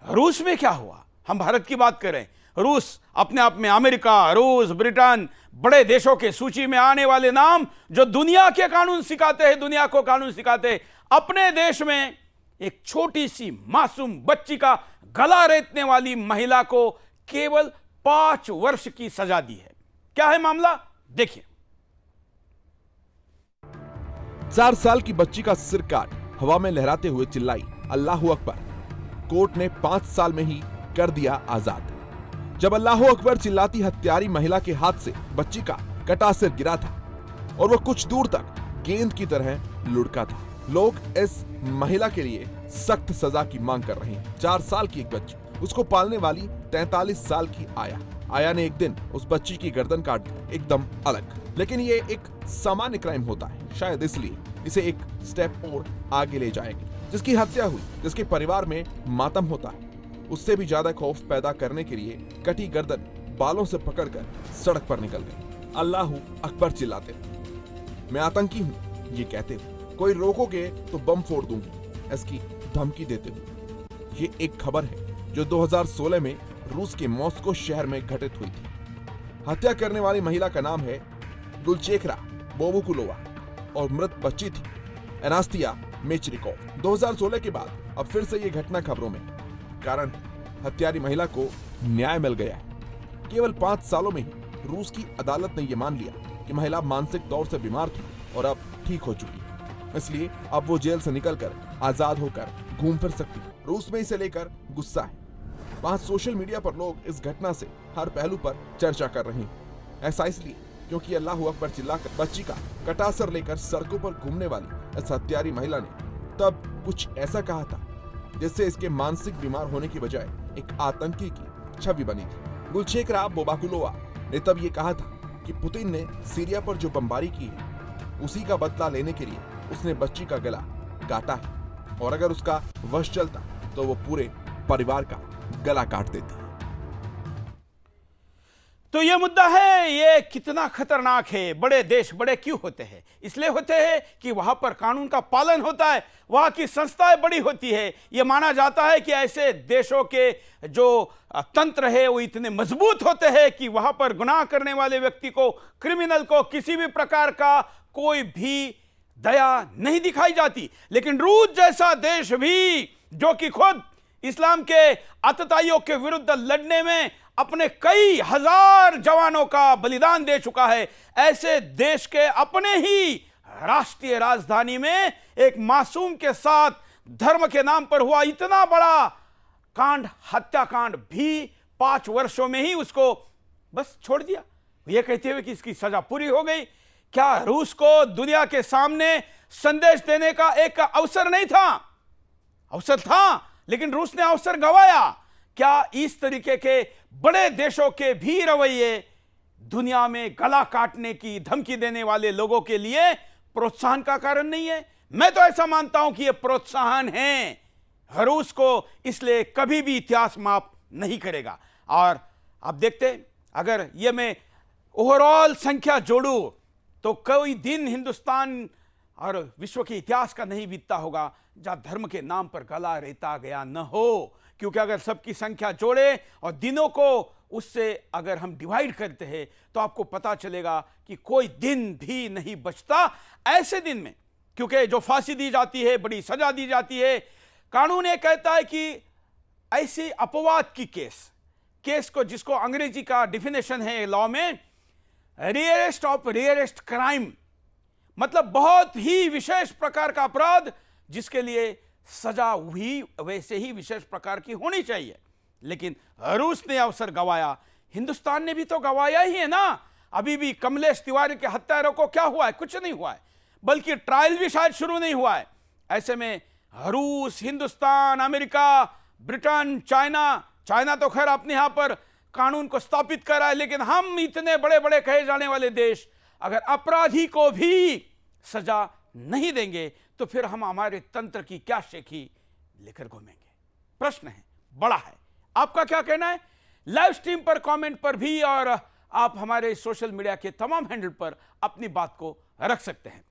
रूस में क्या हुआ? हम भारत की बात करें, रूस अपने आप में अमेरिका, रूस, ब्रिटेन, बड़े देशों के सूची में आने वाले नाम जो दुनिया के कानून सिखाते हैं, दुनिया को कानून सिखाते हैं, अपने देश में एक छोटी सी मासूम बच्ची का गला रेतने वाली महिला को केवल 5 वर्ष की सजा दी है। क्या है मामला, देखिए। 4 साल की बच्ची का सिर काट हवा में लहराते हुए चिल्लाई अल्लाहू अकबर। कोर्ट ने 5 साल में ही कर दिया आजाद। जब अल्लाहू अकबर चिल्लाती हत्यारी महिला के हाथ से बच्ची का कटा सिर गिरा था और वो कुछ दूर तक गेंद की तरह लुढ़का था। लोग इस महिला के लिए सख्त सजा की मांग कर रहे हैं। 4 साल की एक बच्ची, उसको पालने वाली 43 साल की आया ने एक दिन उस बच्ची की गर्दन काट दी, एकदम अलग। लेकिन ये एक सामान्य क्राइम होता है, शायद इसलिए इसे एक स्टेप और आगे ले जाएगी। जिसकी हत्या हुई, जिसके परिवार में मातम होता है, उससे भी ज्यादा खौफ पैदा करने के लिए कटी गर्दन बालों से पकड़कर सड़क पर निकल गए। अल्लाहू अकबर चिल्लाते, मैं आतंकी हूँ ये कहते हुए, कोई रोकोगे तो बम फोड़ दूंगी इसकी धमकी देते हुए। ये एक खबर है जो 2016 में रूस के मॉस्को शहर में घटित हुई थी। हत्या करने वाली महिला का नाम है गुलचेखरा बोबुकुलोवा और मृत बच्ची थी एनास्तिया मेचरिकोव। 2016 के बाद अब फिर से ये घटना खबरों में। कारण हत्यारी महिला को न्याय मिल गया है। केवल 5 सालों में ही रूस की अदालत ने यह मान लिया कि महिला मानसिक तौर से बीमार थी और अब ठीक हो चुकी है, इसलिए अब वो जेल से निकलकर आजाद होकर घूम फिर सकती है। रूस में इसे लेकर गुस्सा है। वहां सोशल मीडिया पर लोग इस घटना से हर पहलू पर चर्चा कर रहे हैं। ऐसा इसलिए क्योंकि अल्लाहू अकबर चिल्लाकर बच्ची का कटा सर लेकर सड़कों पर घूमने वाली इस हत्यारी महिला ने तब कुछ ऐसा कहा था जिससे इसके मानसिक बीमार होने की बजाय एक आतंकी की छवि बनी थी। गुलचेखरा बोबाकुलोवा ने तब ये कहा था कि पुतिन ने सीरिया पर जो बमबारी की है उसी का बदला लेने के लिए उसने बच्ची का गला काटा है और अगर उसका वश चलता तो वो पूरे परिवार का गला काट देती। तो ये मुद्दा है, ये कितना खतरनाक है। बड़े देश बड़े क्यों होते हैं? इसलिए होते हैं कि वहां पर कानून का पालन होता है, वहां की संस्थाएं बड़ी होती है। ये माना जाता है कि ऐसे देशों के जो तंत्र है वो इतने मजबूत होते हैं कि वहां पर गुनाह करने वाले व्यक्ति को, क्रिमिनल को किसी भी प्रकार का कोई भी दया नहीं दिखाई जाती। लेकिन रूस जैसा देश भी, जो कि खुद इस्लाम के आतताइयों के विरुद्ध लड़ने में अपने कई हजार जवानों का बलिदान दे चुका है, ऐसे देश के अपने ही राष्ट्रीय राजधानी में एक मासूम के साथ धर्म के नाम पर हुआ इतना बड़ा कांड, हत्याकांड भी 5 वर्षों में ही उसको बस छोड़ दिया, यह कहते हुए कि इसकी सजा पूरी हो गई। क्या रूस को दुनिया के सामने संदेश देने का एक अवसर नहीं था? अवसर था, लेकिन रूस ने अवसर गंवाया। क्या इस तरीके के बड़े देशों के भी रवैये दुनिया में गला काटने की धमकी देने वाले लोगों के लिए प्रोत्साहन का कारण नहीं है? मैं तो ऐसा मानता हूं कि यह प्रोत्साहन है। रूस को इसलिए कभी भी इतिहास माफ नहीं करेगा। और अब देखते, अगर यह मैं ओवरऑल संख्या जोड़ूं तो कोई दिन हिंदुस्तान और विश्व के इतिहास का नहीं बीतता होगा जहां धर्म के नाम पर गला रेता गया न हो। क्योंकि अगर सबकी संख्या जोड़े और दिनों को उससे अगर हम डिवाइड करते हैं तो आपको पता चलेगा कि कोई दिन भी नहीं बचता ऐसे दिन में। क्योंकि जो फांसी दी जाती है, बड़ी सजा दी जाती है, कानून ये कहता है कि ऐसे अपवाद की केस को, जिसको अंग्रेजी का डिफिनेशन है लॉ में, रेयरेस्ट ऑफ रेयरेस्ट क्राइम, मतलब बहुत ही विशेष प्रकार का अपराध जिसके लिए सजा भी वैसे ही विशेष प्रकार की होनी चाहिए। लेकिन रूस ने अवसर गंवाया, हिंदुस्तान ने भी तो गंवाया ही है ना। अभी भी कमलेश तिवारी के हत्यारों को क्या हुआ है? कुछ नहीं हुआ है, बल्कि ट्रायल भी शायद शुरू नहीं हुआ है। ऐसे में रूस, हिंदुस्तान, अमेरिका, ब्रिटेन, चाइना तो खैर अपने यहां पर कानून को स्थापित कर रहा है, लेकिन हम इतने बड़े बड़े कहे जाने वाले देश अगर अपराधी को भी सजा नहीं देंगे तो फिर हम हमारे तंत्र की क्या शेखी लेकर घूमेंगे? प्रश्न है, बड़ा है। आपका क्या कहना है? लाइव स्ट्रीम पर, कमेंट पर भी, और आप हमारे सोशल मीडिया के तमाम हैंडल पर अपनी बात को रख सकते हैं।